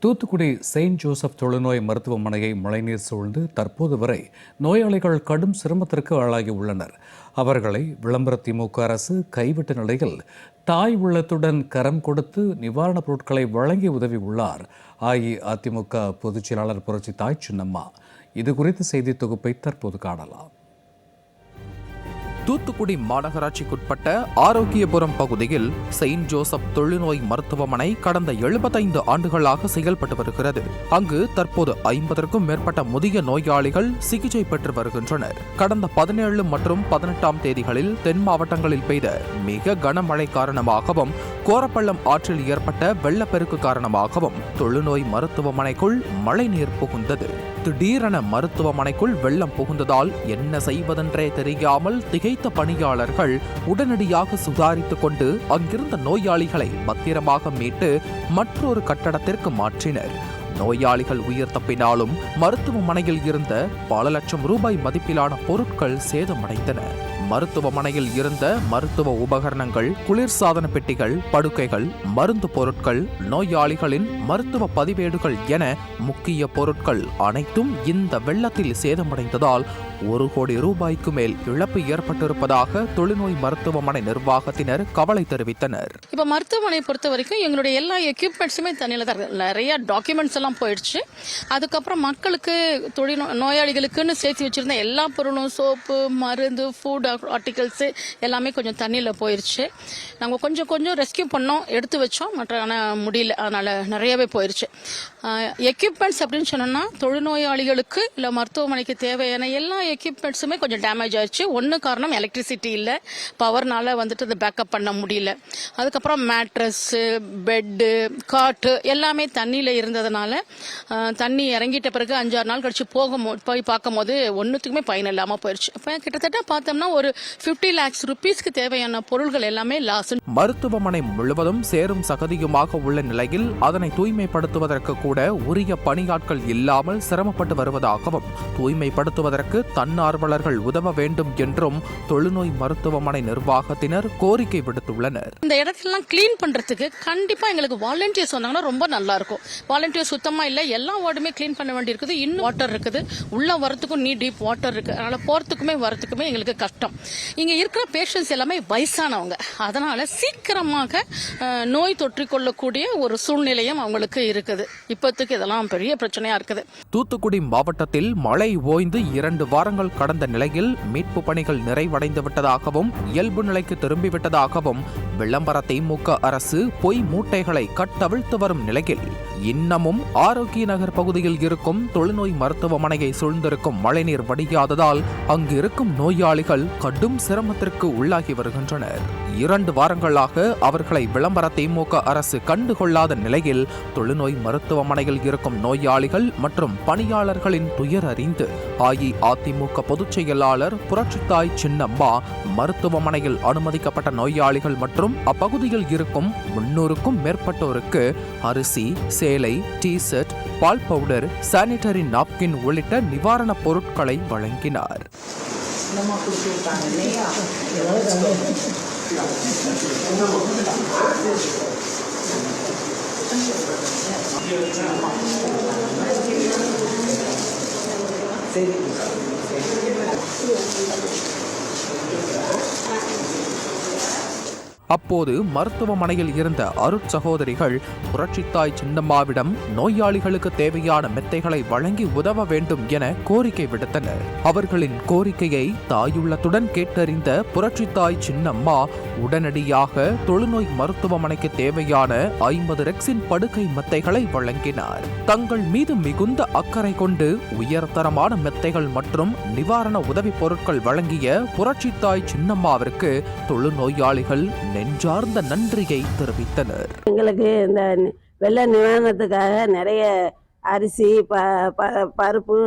Thoothukudi Saint Joseph தொழுநோய் மருத்துவமனையை மழைநீர் சூழ்ந்து தற்போது வரை நோயாளிகள் கடும் சிரமத்திற்கு ஆளாகி உள்ளனர். அவர்களை விளம்பர திமுக அரசு கைவிட்ட நிலையில் தாய் உள்ளத்துடன் கரம் கொடுத்து நிவாரணப் பொருட்களை வழங்கி உதவி உள்ளார் அஇஅதிமுக பொதுச் செயலாளர் புரட்சி தாய் சின்னம்மா. இது குறித்த செய்தி தொகுப்பை தற்போது காணலாம். தூத்துக்குடி மாநகராட்சிக்குட்பட்ட ஆரோக்கியபுரம் பகுதியில் செயின்ட் ஜோசப் தொழுநோய் மருத்துவமனை கடந்த 75 ஆண்டுகளாக செயல்பட்டு வருகிறது. அங்கு தற்போது 50க்கும் மேற்பட்ட முதிய நோயாளிகள் சிகிச்சை பெற்று வருகின்றனர். கடந்த 17 மற்றும் 18ஆம் தேதிகளில் தென் மாவட்டங்களில் பெய்த மிக கனமழை காரணமாகவும் கோரப்பள்ளம் ஆற்றில் ஏற்பட்ட வெள்ளப்பெருக்கு காரணமாகவும் தொழுநோய் மருத்துவமனைக்குள் மழைநீர் புகுந்தது. திடீரென மருத்துவமனைக்குள் வெள்ளம் புகுந்ததால் என்ன செய்வதென்றே தெரியாமல் திகைத்த பணியாளர்கள் உடனடியாக சுதாரித்துக் கொண்டு அங்கிருந்த நோயாளிகளை பத்திரமாக மீட்டு மற்றொரு கட்டடத்திற்கு மாற்றினர். நோயாளிகள் உயிர் தப்பினாலும் மருத்துவமனையில் இருந்த பல லட்சம் ரூபாய் மதிப்பிலான பொருட்கள் சேதமடைந்தன. மருத்துவமனையில் இருந்த மருத்துவ உபகரணங்கள், குளிர்சாதன பெட்டிகள், படுக்கைகள், மருந்து பொருட்கள், நோயாளிகளின் மருத்துவ பதிவேடுகள் என முக்கிய பொருட்கள் அனைத்தும் இந்த வெள்ளத்தில் சேதமடைந்ததால் 1 கோடி ரூபாய்க்கு மேல் இழப்பு ஏற்பட்டிருப்பதாக தொழுநோய் மருத்துவமனை நிர்வாகத்தினர் கவலை தெரிவித்தனர். இப்ப மருத்துவமனை பொறுத்த வரைக்கும் எங்களுடைய எல்லா எக்யூப்மெண்ட்ஸுமே தண்ணியில தான் இருக்கு. நிறைய டாக்குமெண்ட்ஸ் எல்லாம் போயிடுச்சு. அதுக்கப்புறம் மக்களுக்கு நோயாளிகளுக்குன்னு சேர்த்து வச்சிருந்த எல்லா பொருளும், சோப்பு, மருந்து, ஃபுட் ஆர்டிகல்ஸ் எல்லாமே கொஞ்சம் தண்ணியில் போயிடுச்சு. நாங்கள் கொஞ்சம் ரெஸ்கியூ பண்ணோம், எடுத்து வச்சோம், ஆனால் முடியல. அதனால நிறையவே போயிடுச்சு. எக்யூப்மெண்ட்ஸ் அப்படின்னு சொன்னோம்னா தொழுநோயாளிகளுக்கு இல்லை மருத்துவமனைக்கு தேவையான எல்லா எக்யூப்மெண்ட்ஸுமே கொஞ்சம் டேமேஜ் ஆயிடுச்சு. ஒன்று காரணம் எலக்ட்ரிசிட்டி இல்லை, பவர்னால வந்துட்டு அதை பேக்கப் பண்ண முடியல. அதுக்கப்புறம் மேட்ரஸ்ஸு, பெட்டு, காட்டு எல்லாமே தண்ணியில் இருந்ததுனால தண்ணி இறங்கிட்ட பிறகு 5-6 நாள் கழிச்சு போய் பார்க்கும் போது ஒன்றுத்துக்குமே பயன் இல்லாமல் போயிடுச்சு. இப்போ கிட்டத்தட்ட பார்த்தோம்னா ஒரு 50 lakhs rupeesக்கு தேவையான பொருள்கள் எல்லாமே லாஸ். மருத்துவமனை முழுவதும் சேரும் சகதியுமாக உள்ள நிலையில் அதனை தூய்மைப்படுத்துவதற்கு கூட உரிய பணியாட்கள் இல்லாமல் சிரமப்பட்டு வருவதாகவும், தூய்மைப்படுத்துவதற்கு தன்னார்வலர்கள் உதவ வேண்டும் என்றும் தொழுநோய் மருத்துவமனை நிர்வாகத்தினர் கோரிக்கை விடுத்துள்ளனர். இந்த இடத்தெல்லாம் கிளீன் பண்றதுக்கு கண்டிப்பா எங்களுக்கு வாலண்டியர்ஸ் வந்தாங்கன்னா ரொம்ப நல்லா இருக்கும். வாலண்டியர்ஸ் சுத்தமா இல்ல, எல்லா வார்டுமே கிளீன் பண்ண வேண்டி இருக்குது. இன்னும் வாட்டர் இருக்குது, உள்ள வரத்துக்கும் டீப் வாட்டர் இருக்கு. அதனால போறதுக்குமே வரத்துக்குமே எங்களுக்கு கஷ்டம். இங்க இருக்கிற பேஷண்ட்ஸ் எல்லாமே வயசானவங்க. அதனால சீக்கிரமாக நோய் தொற்றிக்கொள்ளக்கூடிய ஒரு சூழ்நிலையும் அவங்களுக்கு இருக்குது. இப்போதைக்கு இதெல்லாம் பெரிய பிரச்சனையா இருக்குது. தூத்துக்குடி மாவட்டத்தில் மழை ஓய்ந்து 2 வாரங்கள் கடந்த நிலையில் மீட்பு பணிகள் நிறைவடைந்து விட்டதாகவும், இயல்பு நிலைக்கு திரும்பிவிட்டதாகவும் விளம்பர திமுக அரசு பொய் மூட்டைகளை கட்டவிழ்த்து வரும் நிலையில் இன்னமும் ஆரோக்கிய நகர் பகுதியில் இருக்கும் தொழுநோய் மருத்துவமனையை சூழ்ந்திருக்கும் மழைநீர் வடியாததால் அங்கு இருக்கும் நோயாளிகள் கடும் சிரமத்திற்கு உள்ளாகி வருகின்றனர். 2 வாரங்களாக அவர்களை விளம்பர திமுக அரசு கண்டுகொள்ளாத நிலையில் தொழுநோய் மருத்துவமனையில் இருக்கும் நோயாளிகள் மற்றும் பணியாளர்களின் துயர் அறிந்து அஇஅதிமுக பொதுச் செயலாளர் புரட்சித்தாய் சின்னம்மா மருத்துவமனையில் அனுமதிக்கப்பட்ட நோயாளிகள் மற்றும் அப்பகுதியில் இருக்கும் 300க்கும் மேற்பட்டோருக்கு அரிசி, சேலை, டி-ஷர்ட், பால் பவுடர், சானிட்டரி நாப்கின் உள்ளிட்ட நிவாரணப் பொருட்களை வழங்கினார். அப்போது மருத்துவமனையில் இருந்த அருட்சகோதரிகள் புரட்சித்தாய் சின்னம்மாவிடம் நோயாளிகளுக்கு தேவையான மெத்தைகளை வழங்கி உதவ வேண்டும் என கோரிக்கை விடுத்தனர். அவர்களின் கோரிக்கையை தாயுள்ளத்துடன் கேட்டறிந்த புரட்சித்தாய் சின்னம்மா உடனடியாக தொழுநோய் மருத்துவமனைக்கு தேவையான 50 ரெக்ஸின் படுக்கை மெத்தைகளை வழங்கினார். தங்கள் மீது மிகுந்த அக்கறை கொண்டு உயர்தரமான மெத்தைகள் மற்றும் நிவாரண உதவி பொருட்கள் வழங்கிய புரட்சித்தாய் சின்னம்மாவிற்கு தொழுநோயாளிகள் நெஞ்சார்ந்த நன்றியை தெரிவித்தனர். எங்களுக்கு இந்த வெள்ள நிவாரணத்துக்காக நிறைய அரிசி, பருப்பு,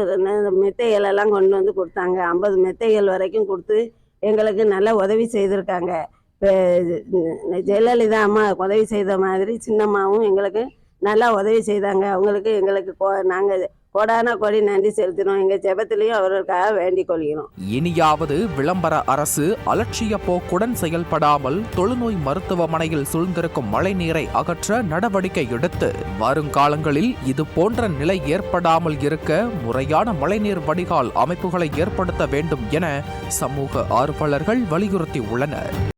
மெத்தைகள் எல்லாம் கொண்டு வந்து கொடுத்தாங்க. 50 மெத்தைகள் வரைக்கும் கொடுத்து எங்களுக்கு நல்ல உதவி செய்திருக்காங்க. ஜெயலலிதா அம்மா உதவி செய்த மாதிரி சின்னம்மாவும் எங்களுக்கு நல்லா உதவி செய்தாங்க. அவங்களுக்கு எங்களுக்கு நாங்கள் கோடான கோடி நன்றி செலுத்தினோம். எங்கள் ஜெபத்திலையும் அவர்களுக்காக வேண்டிக் கொள்கிறோம். இனியாவது விளம்பர அரசு அலட்சிய போக்குடன் செயல்படாமல் தொழுநோய் மருத்துவமனையில் சூழ்ந்திருக்கும் மழைநீரை அகற்ற நடவடிக்கை எடுத்து வருங்காலங்களில் இது போன்ற நிலை ஏற்படாமல் இருக்க முறையான மழைநீர் வடிகால் அமைப்புகளை ஏற்படுத்த வேண்டும் என சமூக ஆர்வலர்கள் வலியுறுத்தி உள்ளனர்.